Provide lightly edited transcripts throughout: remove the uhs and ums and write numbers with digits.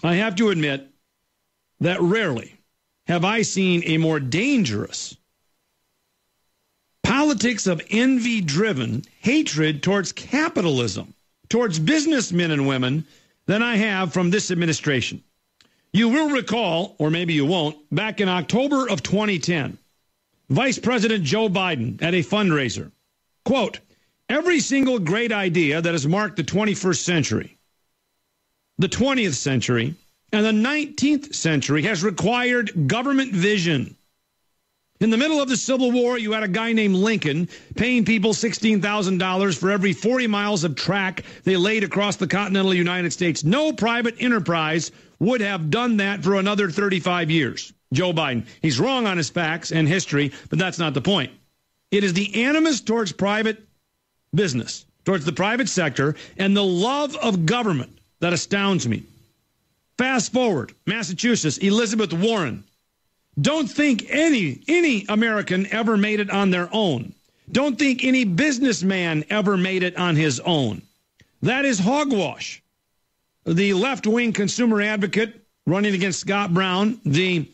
I have to admit that rarely have I seen a more dangerous politics of envy-driven hatred towards capitalism, towards businessmen and women, than I have from this administration. You will recall, or maybe you won't, back in October of 2010, Vice President Joe Biden at a fundraiser, quote, "Every single great idea that has marked the 21st century, the 20th century, and the 19th century has required government vision. In the middle of the Civil War, you had a guy named Lincoln paying people $16,000 for every 40 miles of track they laid across the continental United States. No private enterprise would have done that for another 35 years. Joe Biden. He's wrong on his facts and history, but that's not the point. It is the animus towards private business, towards the private sector, and the love of government that astounds me. Fast forward, Massachusetts, Elizabeth Warren. Don't think any American ever made it on their own. Don't think any businessman ever made it on his own. That is hogwash. The left-wing consumer advocate running against Scott Brown, the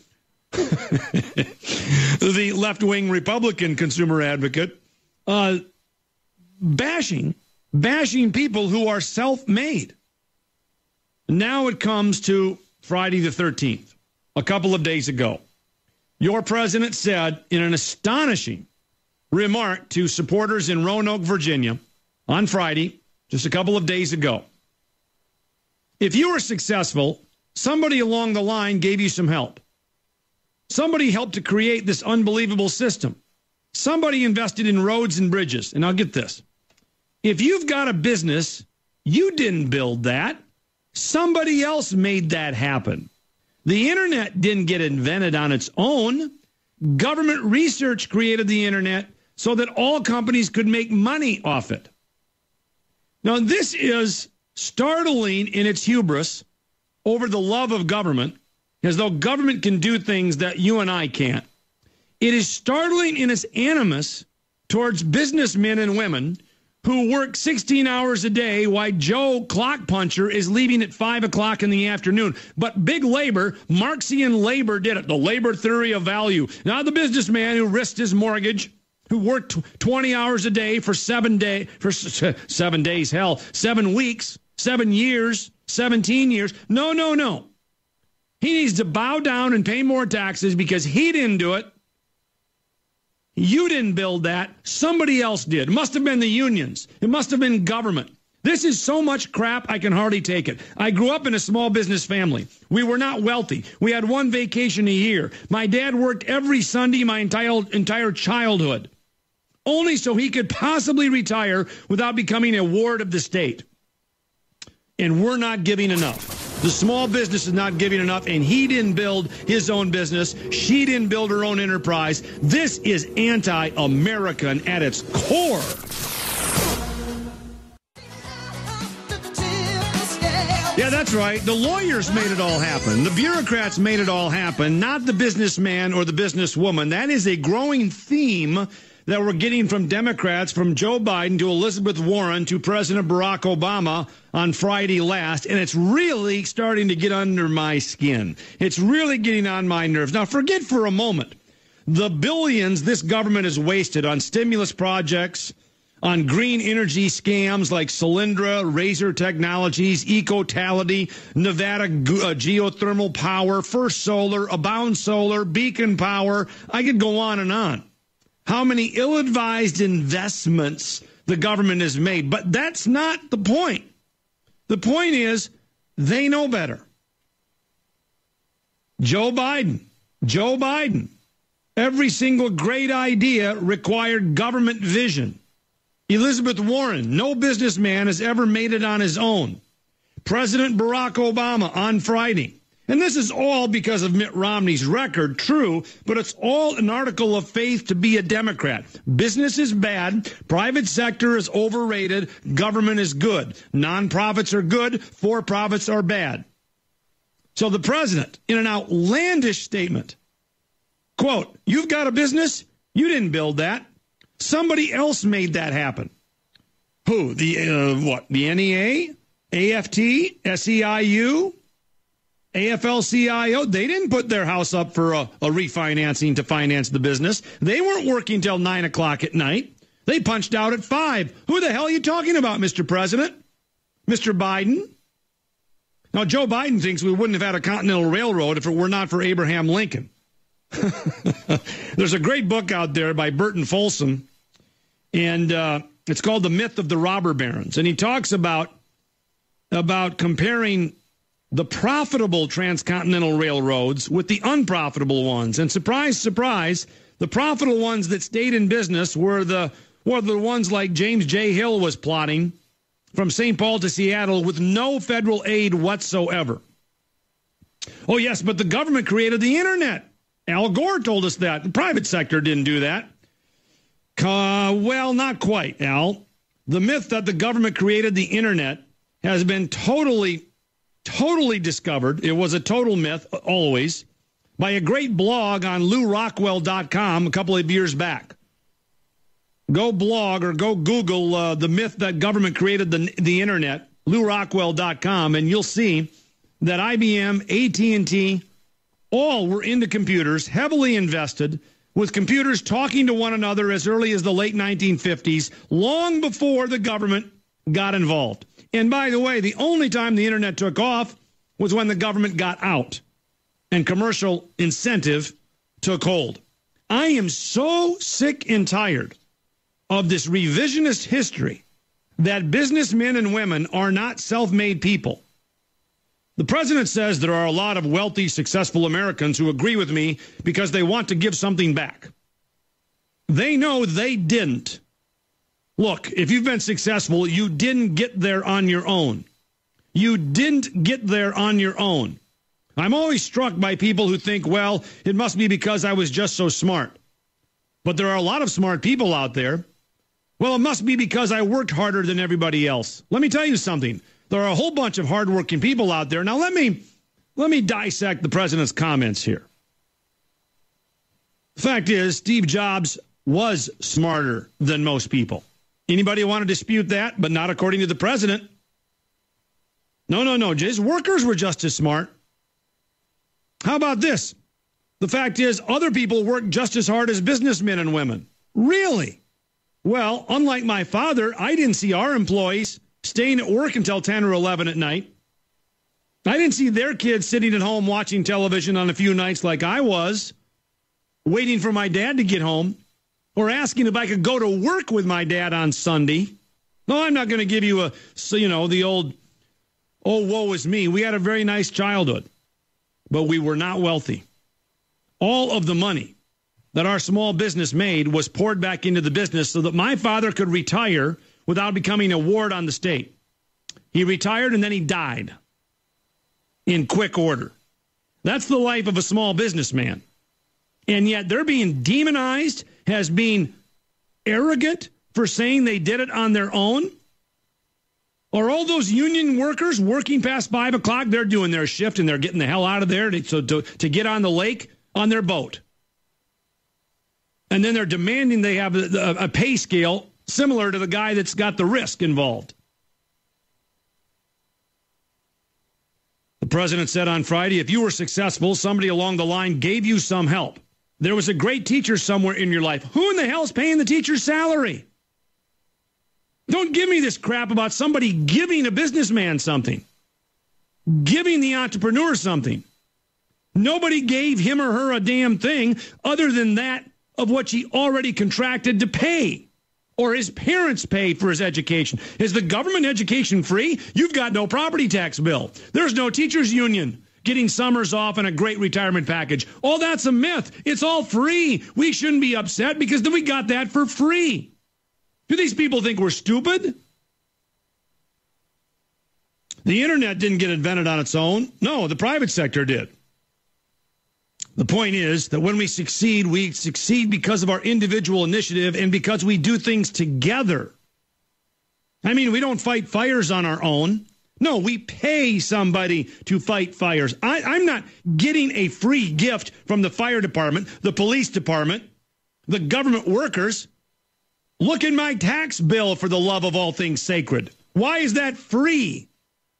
left-wing Republican consumer advocate, bashing people who are self-made. Now it comes to Friday the 13th, a couple of days ago. Your president said in an astonishing remark to supporters in Roanoke, Virginia, on Friday, just a couple of days ago, if you were successful, somebody along the line gave you some help. Somebody helped to create this unbelievable system. Somebody invested in roads and bridges. And I'll get this. If you've got a business, you didn't build that. Somebody else made that happen. The internet didn't get invented on its own. Government research created the internet so that all companies could make money off it. Now, this is startling in its hubris over the love of government, as though government can do things that you and I can't. It is startling in its animus towards businessmen and women who work 16 hours a day while Joe Clock Puncher is leaving at 5 o'clock in the afternoon. But big labor, Marxian labor did it, the labor theory of value. Not the businessman who risked his mortgage, who worked 20 hours a day for 7 days, 7 weeks, 7 years, 17 years. No. He needs to bow down and pay more taxes because he didn't do it. You didn't build that. Somebody else did. It must have been the unions. It must have been government. This is so much crap, I can hardly take it. I grew up in a small business family. We were not wealthy. We had one vacation a year. My dad worked every Sunday my entire childhood, only so he could possibly retire without becoming a ward of the state. And we're not giving enough. The small business is not giving enough, and he didn't build his own business. She didn't build her own enterprise. This is anti-American at its core. Yeah, that's right. The lawyers made it all happen. The bureaucrats made it all happen, not the businessman or the businesswoman. That is a growing theme that we're getting from Democrats, from Joe Biden to Elizabeth Warren to President Barack Obama on Friday last, and it's really starting to get under my skin. It's really getting on my nerves. Now, forget for a moment the billions this government has wasted on stimulus projects, on green energy scams like Solyndra, Razor Technologies, Ecotality, Nevada Geothermal Power, First Solar, Abound Solar, Beacon Power. I could go on and on. How many ill-advised investments the government has made. But that's not the point. The point is they know better. Joe Biden. Every single great idea required government vision. Elizabeth Warren, no businessman has ever made it on his own. President Barack Obama on Friday. And this is all because of Mitt Romney's record, true, but it's all an article of faith to be a Democrat. Business is bad, private sector is overrated, government is good. Nonprofits are good, for-profits are bad. So the president, in an outlandish statement, quote, "You've got a business? You didn't build that. Somebody else made that happen." Who? The NEA? AFT? SEIU? AFL-CIO, they didn't put their house up for a refinancing to finance the business. They weren't working till 9 o'clock at night. They punched out at 5. Who the hell are you talking about, Mr. President? Mr. Biden? Now, Joe Biden thinks we wouldn't have had a Continental Railroad if it were not for Abraham Lincoln. There's a great book out there by Burton Folsom, and it's called The Myth of the Robber Barons. And he talks about comparing the profitable transcontinental railroads with the unprofitable ones. And surprise, surprise, the profitable ones that stayed in business were the ones like James J. Hill was plotting from St. Paul to Seattle with no federal aid whatsoever. Oh, yes, but the government created the internet. Al Gore told us that. The private sector didn't do that. Well, not quite, Al. The myth that the government created the internet has been totally discovered. It was a total myth, always, by a great blog on LouRockwell.com a couple of years back. Go blog or go Google the myth that government created the internet, LouRockwell.com, and you'll see that IBM, AT&T, all were into computers, heavily invested, with computers talking to one another as early as the late 1950s, long before the government got involved. And by the way, the only time the internet took off was when the government got out and commercial incentive took hold. I am so sick and tired of this revisionist history that businessmen and women are not self-made people. The president says there are a lot of wealthy, successful Americans who agree with me because they want to give something back. They know they didn't. Look, if you've been successful, you didn't get there on your own. You didn't get there on your own. I'm always struck by people who think, well, it must be because I was just so smart. But there are a lot of smart people out there. Well, it must be because I worked harder than everybody else. Let me tell you something. There are a whole bunch of hardworking people out there. Now, let me dissect the president's comments here. The fact is, Steve Jobs was smarter than most people. Anybody want to dispute that? But not according to the president. No. His workers were just as smart. How about this? The fact is, other people work just as hard as businessmen and women. Really? Well, unlike my father, I didn't see our employees staying at work until 10 or 11 at night. I didn't see their kids sitting at home watching television on a few nights like I was, waiting for my dad to get home, or asking if I could go to work with my dad on Sunday. No, I'm not going to give you the old, oh, woe is me. We had a very nice childhood, but we were not wealthy. All of the money that our small business made was poured back into the business so that my father could retire without becoming a ward on the state. He retired and then he died in quick order. That's the life of a small businessman. And yet they're being demonized as being arrogant for saying they did it on their own. Are all those union workers working past 5 o'clock? They're doing their shift and they're getting the hell out of there to get on the lake on their boat. And then they're demanding they have a pay scale similar to the guy that's got the risk involved. The president said on Friday, if you were successful, somebody along the line gave you some help. There was a great teacher somewhere in your life. Who in the hell's paying the teacher's salary? Don't give me this crap about somebody giving a businessman something, giving the entrepreneur something. Nobody gave him or her a damn thing other than that of what she already contracted to pay, or his parents paid for his education. Is the government education free? You've got no property tax bill. There's no teachers union getting summers off and a great retirement package. All that's a myth. It's all free. We shouldn't be upset because we got that for free. Do these people think we're stupid? The internet didn't get invented on its own. No, the private sector did. The point is that when we succeed because of our individual initiative and because we do things together. I mean, we don't fight fires on our own. No, we pay somebody to fight fires. I'm not getting a free gift from the fire department, the police department, the government workers. Look at my tax bill, for the love of all things sacred. Why is that free?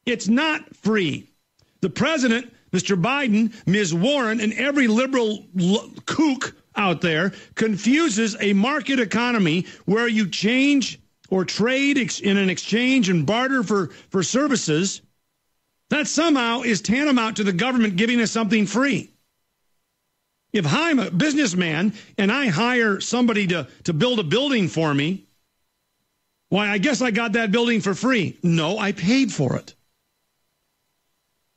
It's not free. The president Mr. Biden, Ms. Warren, and every liberal kook out there confuses a market economy where you change or trade in an exchange and barter for services. That somehow is tantamount to the government giving us something free. If I'm a businessman and I hire somebody to build a building for me, why, I guess I got that building for free. No, I paid for it.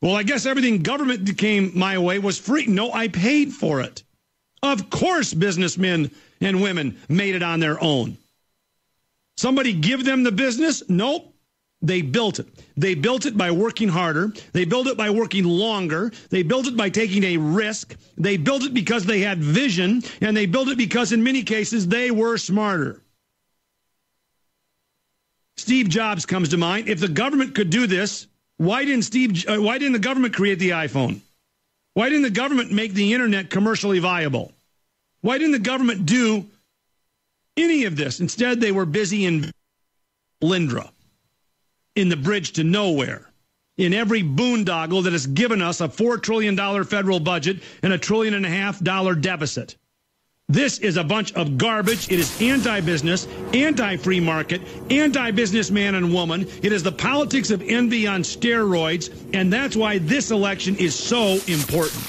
Well, I guess everything government came my way was free. No, I paid for it. Of course, businessmen and women made it on their own. Somebody give them the business? Nope. They built it. They built it by working harder. They built it by working longer. They built it by taking a risk. They built it because they had vision, and they built it because in many cases they were smarter. Steve Jobs comes to mind. If the government could do this, why didn't the government create the iPhone? Why didn't the government make the internet commercially viable? Why didn't the government do any of this? Instead, they were busy in Lindra, in the bridge to nowhere, in every boondoggle that has given us a $4 trillion federal budget and $1.5 trillion deficit. This is a bunch of garbage. It is anti-business, anti-free market, anti-businessman and woman. It is the politics of envy on steroids, and that's why this election is so important.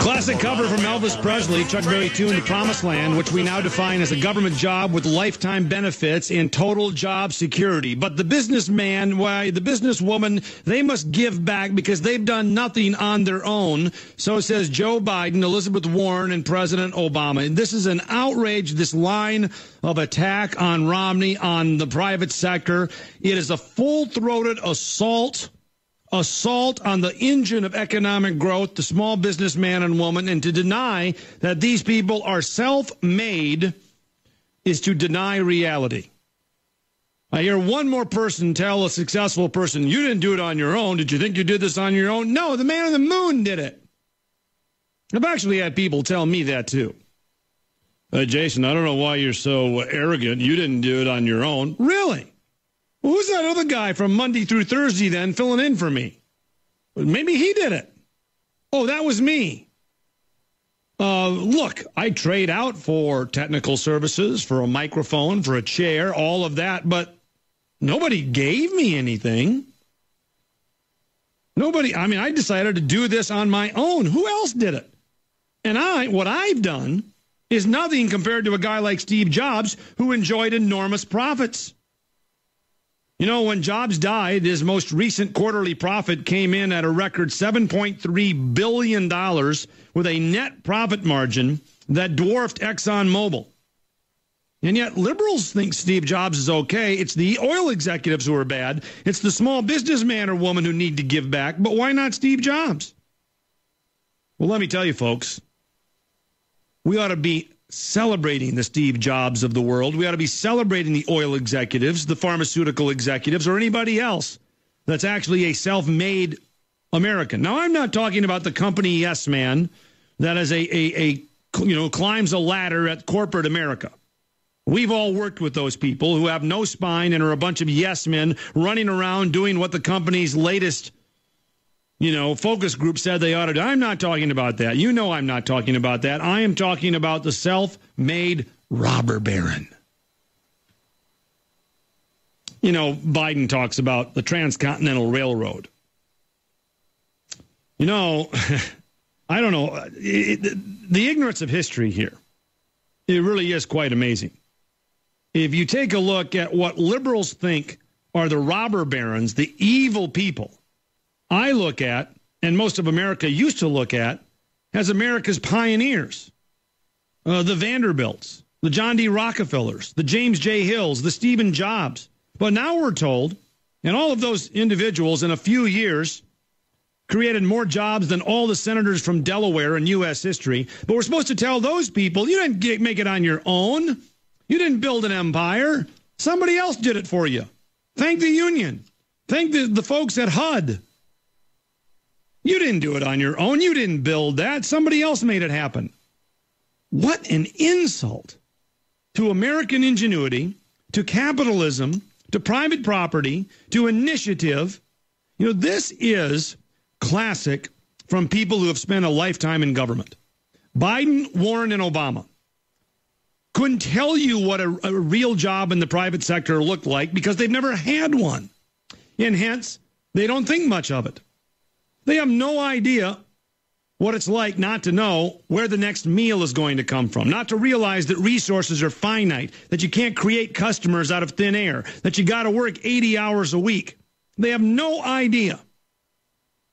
Classic cover from Elvis Presley, Chuck Berry tune, The Promised Land, which we now define as a government job with lifetime benefits and total job security. But the businessman, the businesswoman, they must give back because they've done nothing on their own. So says Joe Biden, Elizabeth Warren, and President Obama. And this is an outrage, this line of attack on Romney, on the private sector. It is a full-throated assault on the engine of economic growth, the small businessman and woman, and to deny that these people are self-made is to deny reality. I hear one more person tell a successful person, you didn't do it on your own. Did you think you did this on your own? No, the man on the moon did it. I've actually had people tell me that too. Jason, I don't know why you're so arrogant. You didn't do it on your own. Really? Well, who's that other guy from Monday through Thursday then filling in for me? Maybe he did it. Oh, that was me. Look, I trade out for technical services, for a microphone, for a chair, all of that, but nobody gave me anything. I decided to do this on my own. Who else did it? And what I've done is nothing compared to a guy like Steve Jobs who enjoyed enormous profits. You know, when Jobs died, his most recent quarterly profit came in at a record $7.3 billion with a net profit margin that dwarfed ExxonMobil. And yet liberals think Steve Jobs is okay. It's the oil executives who are bad. It's the small businessman or woman who need to give back. But why not Steve Jobs? Well, let me tell you, folks, we ought to be celebrating the Steve Jobs of the world. We ought to be celebrating the oil executives, the pharmaceutical executives, or anybody else that's actually a self-made American. Now, I'm not talking about the company yes man that is climbs a ladder at corporate America. We've all worked with those people who have no spine and are a bunch of yes men running around doing what the company's latest focus group said they ought to do. I'm not talking about that. You know I'm not talking about that. I am talking about the self-made robber baron. Biden talks about the Transcontinental Railroad. I don't know. The ignorance of history here, it really is quite amazing. If you take a look at what liberals think are the robber barons, the evil people, I look at, and most of America used to look at, as America's pioneers. The Vanderbilts, the John D. Rockefellers, the James J. Hills, the Stephen Jobs. But now we're told, and all of those individuals in a few years created more jobs than all the senators from Delaware in U.S. history. But we're supposed to tell those people, you didn't make it on your own. You didn't build an empire. Somebody else did it for you. Thank the union. Thank the folks at HUD. You didn't do it on your own. You didn't build that. Somebody else made it happen. What an insult to American ingenuity, to capitalism, to private property, to initiative. You know, this is classic from people who have spent a lifetime in government. Biden, Warren, and Obama couldn't tell you what a real job in the private sector looked like because they've never had one. And hence, they don't think much of it. They have no idea what it's like not to know where the next meal is going to come from, not to realize that resources are finite, that you can't create customers out of thin air, that you got to work 80 hours a week. They have no idea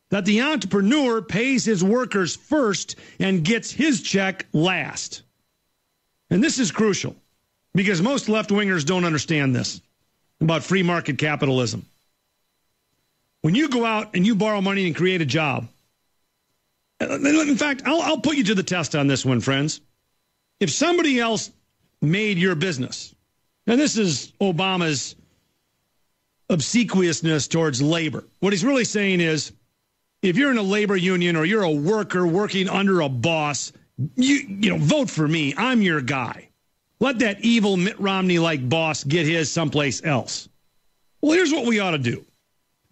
that the entrepreneur pays his workers first and gets his check last. And this is crucial because most left-wingers don't understand this about free market capitalism. When you go out and you borrow money and create a job, in fact, I'll put you to the test on this one, friends. If somebody else made your business, and this is Obama's obsequiousness towards labor. What he's really saying is, if you're in a labor union or you're a worker working under a boss, you know, vote for me. I'm your guy. Let that evil Mitt Romney-like boss get his someplace else. Well, here's what we ought to do.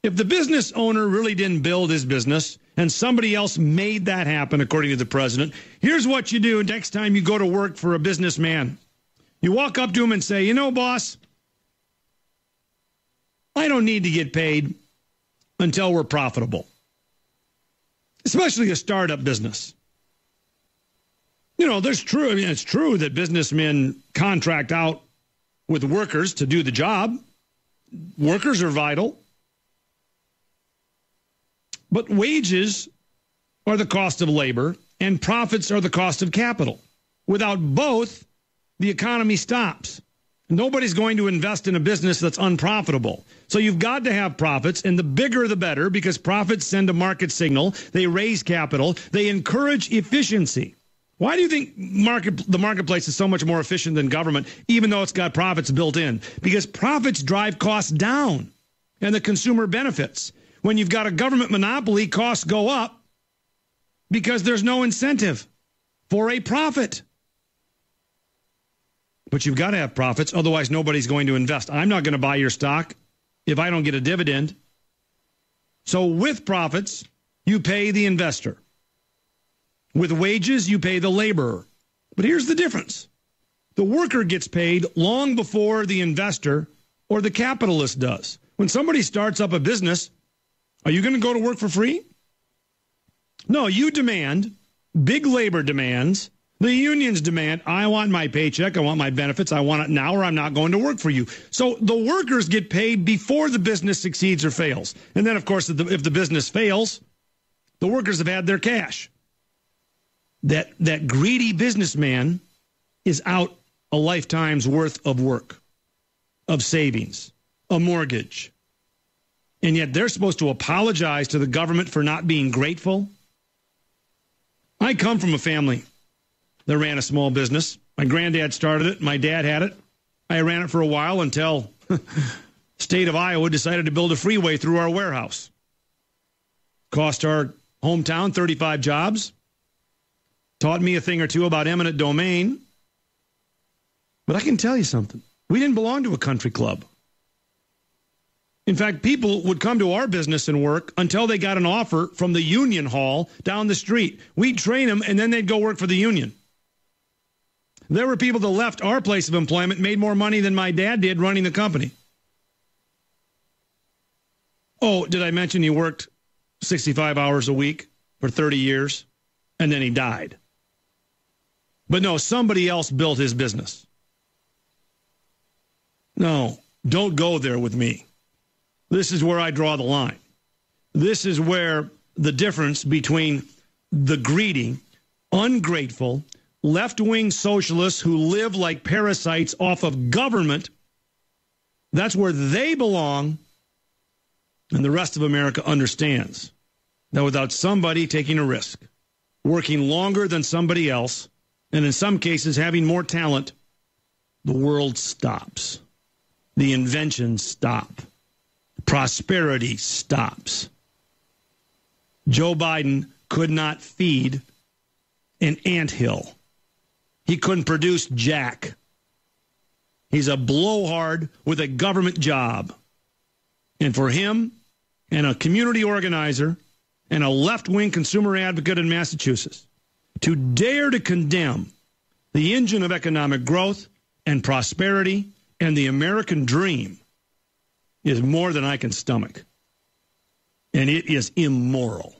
If the business owner really didn't build his business and somebody else made that happen, according to the president, here's what you do next time you go to work for a businessman. You walk up to him and say, you know, boss, I don't need to get paid until we're profitable, especially a startup business. You know, it's true that businessmen contract out with workers to do the job. Workers are vital. But wages are the cost of labor, and profits are the cost of capital. Without both, the economy stops. Nobody's going to invest in a business that's unprofitable. So you've got to have profits, and the bigger the better, because profits send a market signal. They raise capital. They encourage efficiency. Why do you think the marketplace is so much more efficient than government, even though it's got profits built in? Because profits drive costs down, and the consumer benefits. When you've got a government monopoly, costs go up because there's no incentive for a profit. But you've got to have profits, otherwise nobody's going to invest. I'm not going to buy your stock if I don't get a dividend. So with profits, you pay the investor. With wages, you pay the laborer. But here's the difference. The worker gets paid long before the investor or the capitalist does. When somebody starts up a business, are you going to go to work for free? No, you demand, big labor demands, the unions demand, I want my paycheck, I want my benefits, I want it now or I'm not going to work for you. So the workers get paid before the business succeeds or fails. And then, of course, if the business fails, the workers have had their cash. That greedy businessman is out a lifetime's worth of work, of savings, a mortgage. And yet they're supposed to apologize to the government for not being grateful. I come from a family that ran a small business. My granddad started it. My dad had it. I ran it for a while until state of Iowa decided to build a freeway through our warehouse. Cost our hometown 35 jobs. Taught me a thing or two about eminent domain. But I can tell you something. We didn't belong to a country club. In fact, people would come to our business and work until they got an offer from the union hall down the street. We'd train them, and then they'd go work for the union. There were people that left our place of employment, made more money than my dad did running the company. Oh, did I mention he worked 65 hours a week for 30 years, and then he died? But no, somebody else built his business. No, don't go there with me. This is where I draw the line. This is where the difference between the greedy, ungrateful, left-wing socialists who live like parasites off of government, that's where they belong, and the rest of America understands that without somebody taking a risk, working longer than somebody else, and in some cases having more talent, the world stops. The inventions stop. Prosperity stops. Joe Biden could not feed an anthill. He couldn't produce jack. He's a blowhard with a government job. And for him and a community organizer and a left-wing consumer advocate in Massachusetts to dare to condemn the engine of economic growth and prosperity and the American dream is more than I can stomach. And it is immoral.